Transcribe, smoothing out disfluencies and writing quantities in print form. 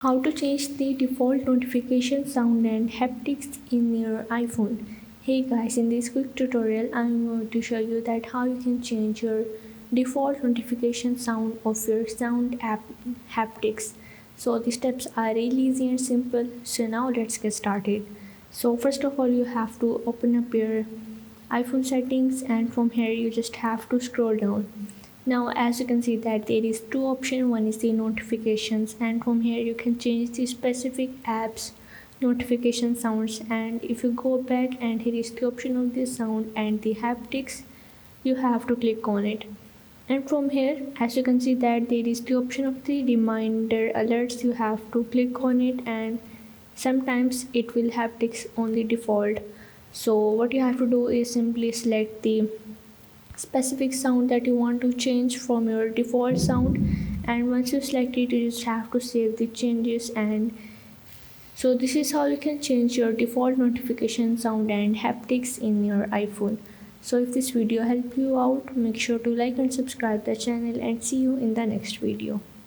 How to change the default notification sound and haptics in your iPhone. Hey guys, in this quick tutorial I'm going to show you that how you can change your default notification sound of your sound app haptics. So the steps are really easy and simple. So now let's get started. So first of all you have to open up your iPhone settings, and from here you just have to scroll down. Now as you can see that there is two options. One is the notifications, and from here you can change the specific apps notification sounds. And if you go back, and here is the option of the sound and the haptics, you have to click on it. And from here as you can see that there is the option of the reminder alerts, you have to click on it, and sometimes it will haptics on the default. So what you have to do is simply select the specific sound that you want to change from your default sound, and once you select it you just have to save the changes. And so this is how you can change your default notification sound and haptics in your iPhone. So if this video helped you out, make sure to like and subscribe the channel, and see you in the next video.